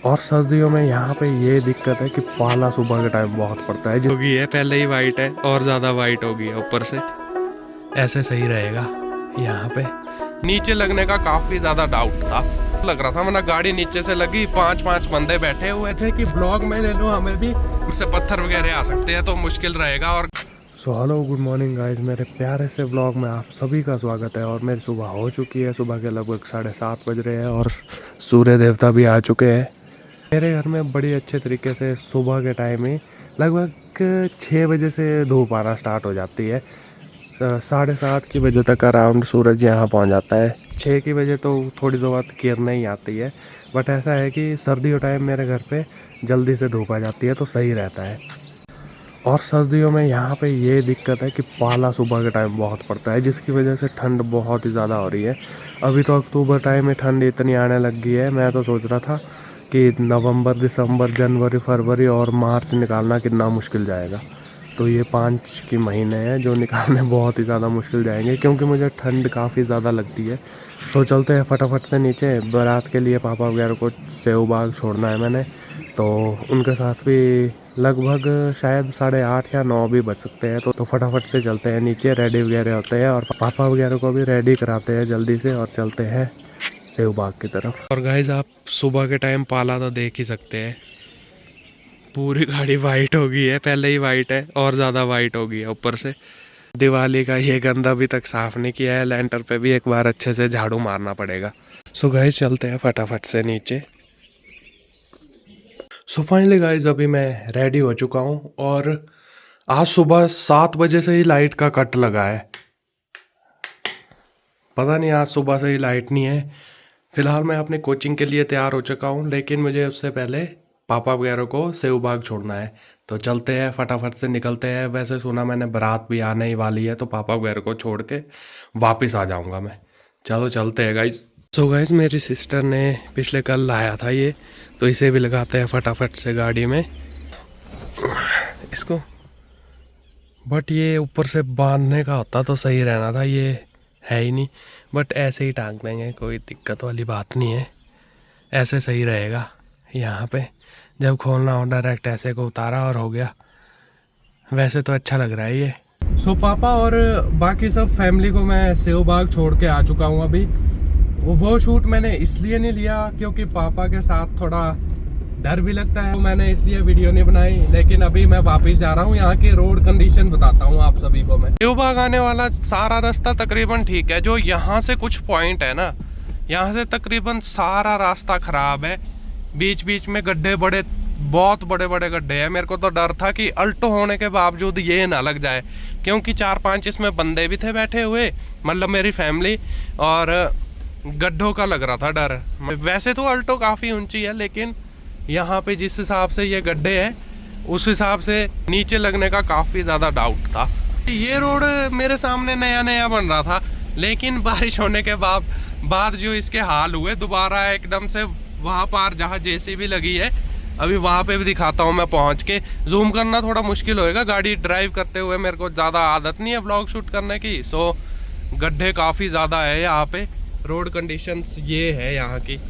और सर्दियों में यहाँ पे ये दिक्कत है कि पाला सुबह के टाइम बहुत पड़ता है। होगी है पहले ही वाइट है और ज़्यादा वाइट होगी है ऊपर से। ऐसे सही रहेगा। यहाँ पे नीचे लगने का काफ़ी ज़्यादा डाउट था, लग रहा था वरना गाड़ी नीचे से लगी, पांच बंदे बैठे हुए थे कि ब्लॉग में ले लो, हमें भी उससे पत्थर वगैरह आ सकते हैं तो मुश्किल रहेगा। और हेलो गुड मॉर्निंग गाइज, मेरे प्यारे से व्लॉग में आप सभी का स्वागत है। और मेरी सुबह हो चुकी है, सुबह के लगभग 7:30 बज रहे हैं और सूर्य देवता भी आ चुके हैं। मेरे घर में बड़ी अच्छे तरीके से सुबह के टाइम ही लगभग 6 बजे से धूप आना स्टार्ट हो जाती है। 7:30 की बजे तक अराउंड सूरज यहाँ पहुँच जाता है। 6 की बजे तो थोड़ी दो बात किरणें ही आती है, बट ऐसा है कि सर्दियों टाइम मेरे घर पे जल्दी से धूप आ जाती है तो सही रहता है। और सर्दियों में यहाँ पे ये दिक्कत है कि पाला सुबह के टाइम बहुत पड़ता है, जिसकी वजह से ठंड बहुत ही ज़्यादा हो रही है। अभी तो अक्टूबर टाइम में ठंड इतनी आने लग गई है, मैं तो सोच रहा था कि नवंबर, दिसंबर, जनवरी, फरवरी और मार्च निकालना कितना मुश्किल जाएगा। तो ये 5 के महीने हैं जो निकालने बहुत ही ज़्यादा मुश्किल जाएंगे, क्योंकि मुझे ठंड काफ़ी ज़्यादा लगती है। तो चलते हैं फटाफट से नीचे। बारात के लिए पापा वगैरह को सेव बाग छोड़ना है मैंने, तो उनके साथ भी लगभग शायद 8:30 या 9 भी बज सकते हैं। तो फटाफट से चलते हैं नीचे, रेडी वगैरह होते हैं और पापा वगैरह को भी रेडी कराते हैं जल्दी से और चलते हैं सेव बाग की तरफ। और गाइज आप सुबह के टाइम पाला तो देख ही सकते हैं, पूरी गाड़ी वाइट हो गई है, पहले ही वाइट है और ज़्यादा वाइट हो गई है ऊपर से। दिवाली का ये गंदा अभी तक साफ़ नहीं किया है, लेंटर पे भी एक बार अच्छे से झाड़ू मारना पड़ेगा। सो गाइज चलते हैं फटाफट से नीचे। सो फाइनली गाइज अभी मैं रेडी हो चुका हूँ और आज सुबह 7 बजे से ही लाइट का कट लगा है। पता नहीं आज सुबह से ही लाइट नहीं है। फ़िलहाल मैं अपने कोचिंग के लिए तैयार हो चुका हूँ, लेकिन मुझे उससे पहले पापा वगैरह को सेव बाग छोड़ना है। तो चलते हैं फटाफट से निकलते हैं। वैसे सुना मैंने बारात भी आने ही वाली है, तो पापा वगैरह को छोड़ के वापस आ जाऊँगा मैं। चलो चलते हैं गाइज। सो गाइज मेरी सिस्टर ने पिछले कल लाया था ये, तो इसे भी लगाते हैं फटाफट से गाड़ी में इसको। बट ये ऊपर से बांधने का होता तो सही रहना था, ये है ही नहीं, बट ऐसे ही टांग देंगे, कोई दिक्कत वाली बात नहीं है। ऐसे सही रहेगा। यहाँ पे जब खोलना हो डायरेक्ट ऐसे को उतारा और हो गया। वैसे तो अच्छा लग रहा है ये। सो पापा और बाकी सब फैमिली को मैं सेव बाग छोड़ के आ चुका हूँ अभी। वो शूट मैंने इसलिए नहीं लिया क्योंकि पापा के साथ थोड़ा डर भी लगता है, तो मैंने इसलिए वीडियो नहीं बनाई। लेकिन अभी मैं वापस जा रहा हूँ, यहाँ की रोड कंडीशन बताता हूँ आप सभी को मैं। सेव बाग आने वाला सारा रास्ता तकरीबन ठीक है, जो यहाँ से कुछ पॉइंट है ना, यहाँ से तकरीबन सारा रास्ता खराब है। बीच बीच में गड्ढे, बहुत बड़े बड़े गड्ढे हैं। मेरे को तो डर था कि अल्टो होने के बावजूद ये ना लग जाए, क्योंकि 4-5 इसमें बंदे भी थे बैठे हुए, मतलब मेरी फैमिली, और गड्ढों का लग रहा था डर। वैसे तो अल्टो काफ़ी ऊंची है, लेकिन यहाँ पे जिस हिसाब से ये गड्ढे हैं उस हिसाब से नीचे लगने का काफ़ी ज़्यादा डाउट था। ये रोड मेरे सामने नया नया बन रहा था, लेकिन बारिश होने के बाद जो इसके हाल हुए, दोबारा एकदम से वहाँ पार जहाँ जेसीबी लगी है, अभी वहाँ पे भी दिखाता हूँ मैं पहुँच के। जूम करना थोड़ा मुश्किल होएगा, गाड़ी ड्राइव करते हुए मेरे को ज़्यादा आदत नहीं है व्लॉग शूट करने की। सो गड्ढे काफ़ी ज़्यादा है यहाँ पे, रोड कंडीशंस ये है यहाँ की।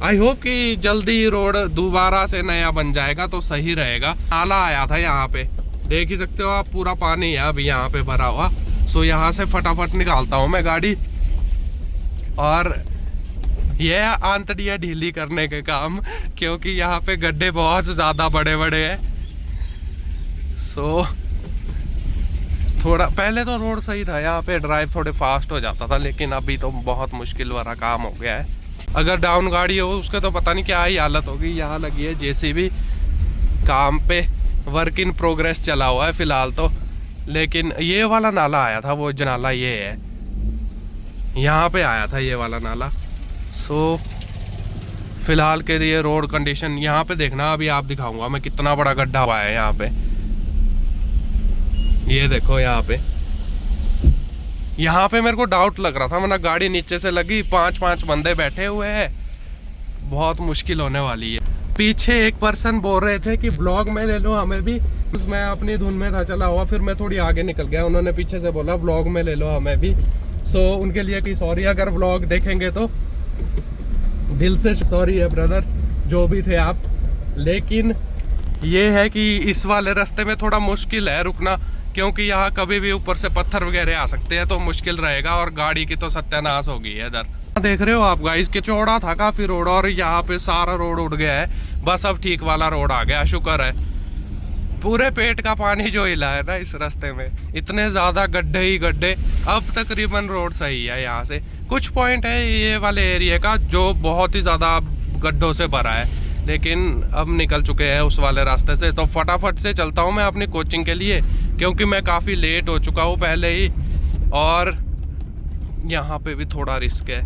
आई होप कि जल्दी रोड दोबारा से नया बन जाएगा तो सही रहेगा। नाला आया था यहाँ पे, देख ही सकते हो आप, पूरा पानी है अभी यहाँ पे भरा हुआ। सो यहाँ से फटाफट निकालता हूँ मैं गाड़ी, और ये आंतड़ियाँ ढीली करने के काम, क्योंकि यहाँ पे गड्ढे बहुत ज़्यादा बड़े बड़े हैं। सो थोड़ा पहले तो रोड सही था, यहाँ पे ड्राइव थोड़े फास्ट हो जाता था, लेकिन अभी तो बहुत मुश्किल वाला काम हो गया है। अगर डाउन गाड़ी हो उसके तो पता नहीं क्या ही हालत होगी। यहाँ लगी है जेसीबी, काम पे वर्क इन प्रोग्रेस चला हुआ है फिलहाल तो। लेकिन ये वाला नाला आया था, वो जो नाला ये है, यहाँ पे आया था ये वाला नाला। सो फिलहाल के लिए रोड कंडीशन यहाँ पे देखना, अभी आप दिखाऊंगा मैं कितना बड़ा गड्ढा हुआ है यहाँ पे। ये देखो यहाँ पे मेरे को डाउट लग रहा था, वरना गाड़ी नीचे से लगी, 5 बंदे बैठे हुए हैं, बहुत मुश्किल होने वाली है। पीछे एक पर्सन बोल रहे थे कि व्लॉग में ले लो हमें भी, मैं अपनी धुन में था चला हुआ, फिर मैं थोड़ी आगे निकल गया, उन्होंने पीछे से बोला व्लॉग में ले लो हमें भी। सो उनके लिए की सॉरी, अगर व्लॉग देखेंगे तो दिल से सॉरी है ब्रदर्स। जो भी थे आप। लेकिन ये है कि इस वाले रास्ते में थोड़ा मुश्किल है रुकना, क्योंकि यहाँ कभी भी ऊपर से पत्थर वगैरह आ सकते हैं, तो मुश्किल रहेगा। और गाड़ी की तो सत्यानाश हो गई है इधर। देख रहे हो आप गाइस कि चौड़ा था काफी रोड, और यहाँ पे सारा रोड उड़ गया है। बस अब ठीक वाला रोड आ गया, शुक्र है। पूरे पेट का पानी जो हिला है ना इस रास्ते में, इतने ज्यादा गड्ढे ही गड्ढे। अब तकरीबन रोड सही है। यहाँ से कुछ पॉइंट है ये वाले एरिया का जो बहुत ही ज्यादा गड्ढों से भरा है, लेकिन अब निकल चुके हैं उस वाले रास्ते से। तो फटाफट से चलता हूँ मैं अपनी कोचिंग के लिए, क्योंकि मैं काफ़ी लेट हो चुका हूँ पहले ही। और यहाँ पे भी थोड़ा रिस्क है,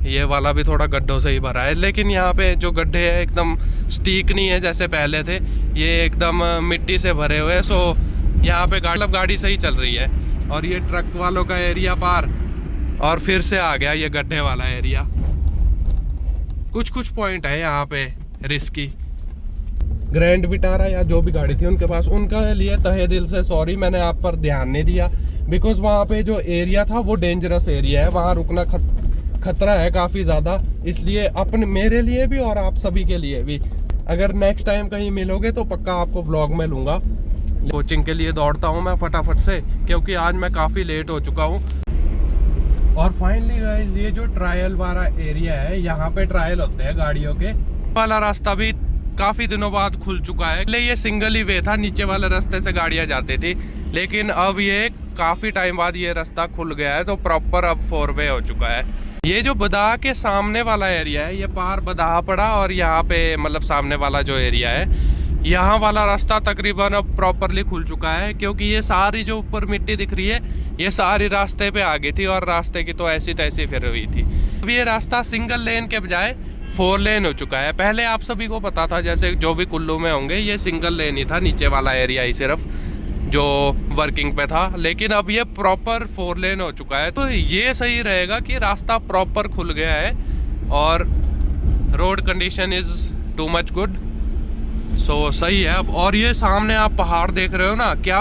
ये वाला भी थोड़ा गड्ढों से ही भरा है। लेकिन यहाँ पे जो गड्ढे हैं एकदम स्टीक नहीं है जैसे पहले थे, ये एकदम मिट्टी से भरे हुए हैं। सो यहाँ पे गाड़ी सही चल रही है। और ये ट्रक वालों का एरिया पार, और फिर से आ गया ये गड्ढे वाला एरिया। कुछ पॉइंट है यहाँ पे रिस्की। ग्रैंड विटारा या जो भी गाड़ी थी उनके पास, उनका लिए तहे दिल से सॉरी, मैंने आप पर ध्यान नहीं दिया। बिकॉज वहाँ पे जो एरिया था वो डेंजरस एरिया है, वहाँ रुकना खतरा है काफ़ी ज़्यादा। इसलिए अपने मेरे लिए भी और आप सभी के लिए भी, अगर नेक्स्ट टाइम कहीं मिलोगे तो पक्का आपको व्लॉग में लूँगा। कोचिंग के लिए दौड़ता हूँ मैं फटाफट से, क्योंकि आज मैं काफ़ी लेट हो चुका हूँ। और फाइनली गाइस, ये जो ट्रायल वाला एरिया है, यहाँ पे ट्रायल होते हैं गाड़ियों के। वाला रास्ता भी काफी दिनों बाद खुल चुका है। पहले ये सिंगल ही वे था, नीचे वाले रास्ते से गाड़ियां जाती थी, लेकिन अब ये काफी टाइम बाद ये रास्ता खुल गया है, तो प्रॉपर अब 4 वे हो चुका है। ये जो बदाह के सामने वाला एरिया है, ये पार बदाह पड़ा, और यहाँ पे मतलब सामने वाला जो एरिया है, यहाँ वाला रास्ता तकरीबन अब प्रॉपरली खुल चुका है। क्योंकि ये सारी जो ऊपर मिट्टी दिख रही है, ये सारी रास्ते पे आ गई थी, और रास्ते की तो ऐसी तैसी फिर हुई थी। अब ये रास्ता सिंगल लेन के बजाय 4 लेन हो चुका है। पहले आप सभी को पता था, जैसे जो भी कुल्लू में होंगे, ये सिंगल लेन ही था, नीचे वाला एरिया ही सिर्फ जो वर्किंग पे था। लेकिन अब ये प्रॉपर 4 लेन हो चुका है, तो ये सही रहेगा कि रास्ता प्रॉपर खुल गया है, और road condition is too much good. So सही है अब। और ये सामने आप पहाड़ देख रहे हो ना, क्या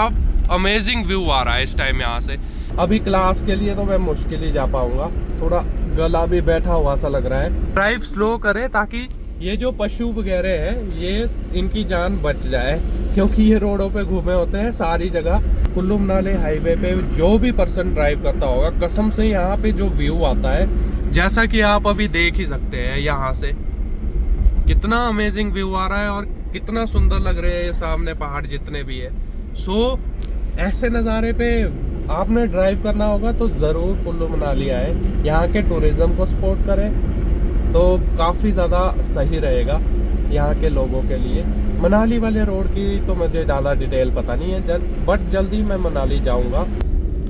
अमेजिंग व्यू आ रहा है इस टाइम यहाँ से। अभी क्लास के लिए तो मैं मुश्किल ही जा पाऊंगा, थोड़ा गला भी बैठा हुआ सा लग रहा है। ड्राइव स्लो करें ताकि ये जो पशु वगैरह है ये इनकी जान बच जाए, क्योंकि ये रोडों पे घूमे होते हैं सारी जगह। कुल्लू मनाली हाईवे पे जो भी पर्सन ड्राइव करता होगा, कसम से यहाँ पे जो व्यू आता है, जैसा कि आप अभी देख ही सकते हैं, यहाँ से कितना अमेजिंग व्यू आ रहा है, और कितना सुंदर लग रहे हैं ये सामने पहाड़ जितने भी है। सो ऐसे नज़ारे पे आपने ड्राइव करना होगा तो ज़रूर कुल्लू मनाली आए, यहाँ के टूरिज़्म को सपोर्ट करें, तो काफ़ी ज़्यादा सही रहेगा यहाँ के लोगों के लिए। मनाली वाले रोड की तो मुझे ज़्यादा डिटेल पता नहीं है, बट जल्दी मैं मनाली जाऊँगा।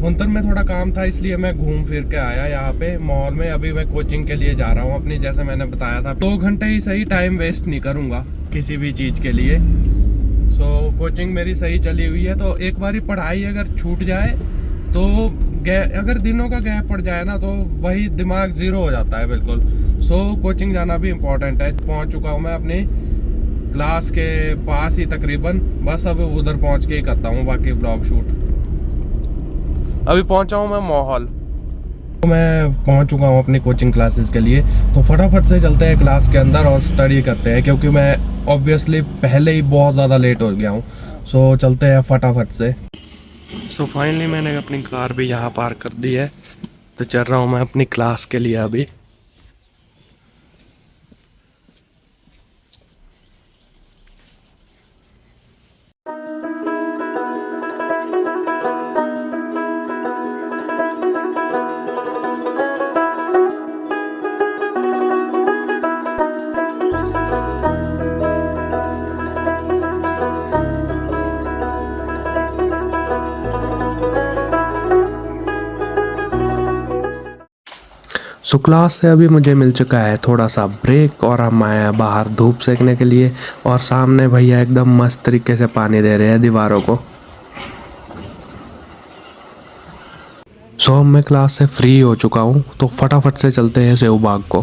भुंतर में थोड़ा काम था, इसलिए मैं घूम फिर के आया यहाँ पे मॉल में। अभी मैं कोचिंग के लिए जा रहा हूँ अपनी, जैसे मैंने बताया था 2 घंटे ही सही, टाइम वेस्ट नहीं करूँगा किसी भी चीज़ के लिए। सो कोचिंग मेरी सही चली हुई है। तो एक बारी पढ़ाई अगर छूट जाए तो अगर दिनों का गैप पड़ जाए ना, तो वही दिमाग ज़ीरो हो जाता है बिल्कुल। सो कोचिंग जाना भी इम्पोर्टेंट है। पहुँच चुका हूँ मैं अपनी क्लास के पास ही तकरीबन, बस अब उधर पहुँच के ही करता हूँ बाकी ब्लॉग शूट। अभी पहुँचा हूँ मैं माहौल, तो मैं पहुँच चुका हूँ अपनी कोचिंग क्लासेस के लिए। तो फटाफट से चलते हैं क्लास के अंदर और स्टडी करते हैं, क्योंकि मैं ऑब्वियसली पहले ही बहुत ज़्यादा लेट हो गया हूँ। सो चलते हैं फटाफट से। सो फाइनली मैंने अपनी कार भी यहाँ पार्क कर दी है, तो चल रहा हूँ मैं अपनी क्लास के लिए अभी। सो क्लास से अभी मुझे मिल चुका है थोड़ा सा ब्रेक, और हम आए हैं बाहर धूप सेकने के लिए। और सामने भैया एकदम मस्त तरीके से पानी दे रहे हैं दीवारों को। सो मैं क्लास से फ्री हो चुका हूँ, तो फटाफट से चलते हैं सेव बाग को।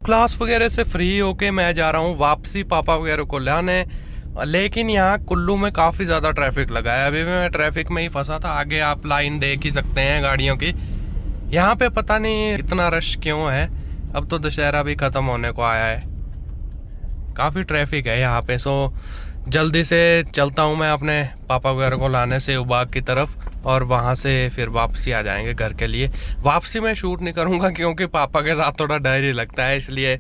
क्लास वगैरह से फ्री होके मैं जा रहा हूँ वापसी पापा वगैरह को लाने। लेकिन यहाँ कुल्लू में काफ़ी ज़्यादा ट्रैफिक लगा है। अभी मैं ट्रैफिक में ही फंसा था। आगे आप लाइन देख ही सकते हैं गाड़ियों की। यहाँ पे पता नहीं इतना रश क्यों है। अब तो दशहरा भी ख़त्म होने को आया है, काफ़ी ट्रैफिक है यहाँ पे। सो जल्दी से चलता हूँ मैं अपने पापा वगैरह को लाने से बाग की तरफ, और वहाँ से फिर वापसी आ जाएंगे घर के लिए। वापसी में शूट नहीं करूँगा क्योंकि पापा के साथ थोड़ा डर ही लगता है, इसलिए।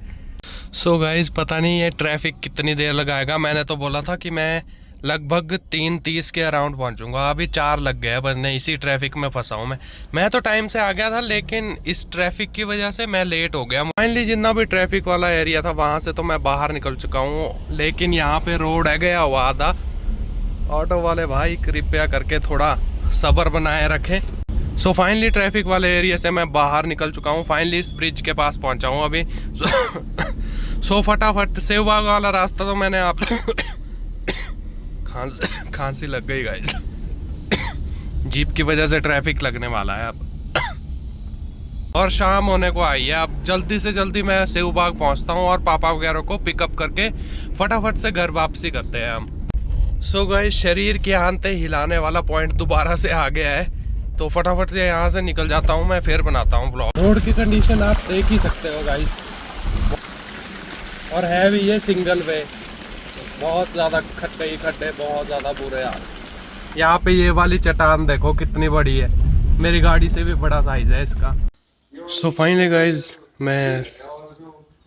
सो गाइज पता नहीं ये ट्रैफिक कितनी देर लगाएगा। मैंने तो बोला था कि मैं लगभग 3:30 के अराउंड पहुंचूंगा, अभी 4 लग गया बस। नहीं, इसी ट्रैफिक में फंसा हूँ मैं तो टाइम से आ गया था, लेकिन इस ट्रैफिक की वजह से मैं लेट हो गया। फाइनली जितना भी ट्रैफिक वाला एरिया था वहाँ से तो मैं बाहर निकल चुका हूँ, लेकिन यहाँ पे रोड है गया हुआ आधा। ऑटो वाले भाई कृपया करके थोड़ा सब्र बनाए रखें। सो फाइनली ट्रैफिक वाले एरिया से मैं बाहर निकल चुका हूँ। फाइनली इस ब्रिज के पास पहुँचा हूँ अभी। सो फटाफट सेवबाग वाला रास्ता तो मैंने आप खांसी लग गई गाइस। जीप की वजह से ट्रैफिक लगने वाला है अब। और शाम होने को आई है, अब जल्दी से जल्दी मैं सेवबाग पहुंचता हूं और पापा वगैरह को पिकअप करके फटाफट से घर वापसी करते हैं हम। सो गाइस शरीर के आंते हिलाने वाला पॉइंट दोबारा से आ गया है, तो फटाफट से यहाँ से निकल जाता हूँ मैं, फिर बनाता हूँ ब्लॉग। रोड की कंडीशन आप देख ही सकते हो गाइस, और है भी ये सिंगल वे। बहुत ज़्यादा खड्डे ही खड्डे, बहुत ज़्यादा बुरे हाल। यहाँ पे ये वाली चट्टान देखो कितनी बड़ी है, मेरी गाड़ी से भी बड़ा साइज है इसका। सो फाइनली गाइज मैं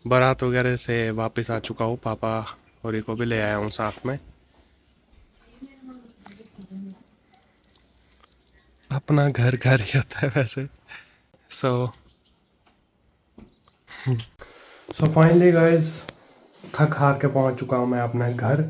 बारात वगैरह से वापस आ चुका हूँ, पापा और को भी ले आया हूँ साथ में। अपना घर घर ही होता है वैसे। सो फाइनली गाइज थक हार के पहुंच चुका हूं मैं अपने घर।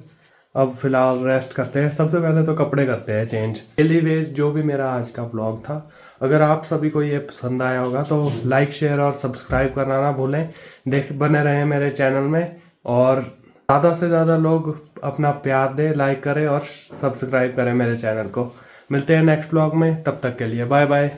अब फिलहाल रेस्ट करते हैं। सबसे पहले तो कपड़े करते हैं चेंज। डेली वेज जो भी मेरा आज का व्लॉग था, अगर आप सभी को ये पसंद आया होगा तो लाइक शेयर और सब्सक्राइब करना ना भूलें। बने रहें मेरे चैनल में, और ज़्यादा से ज़्यादा लोग अपना प्यार दें, लाइक करें और सब्सक्राइब करें मेरे चैनल को। मिलते हैं नेक्स्ट व्लॉग में, तब तक के लिए बाय बाय।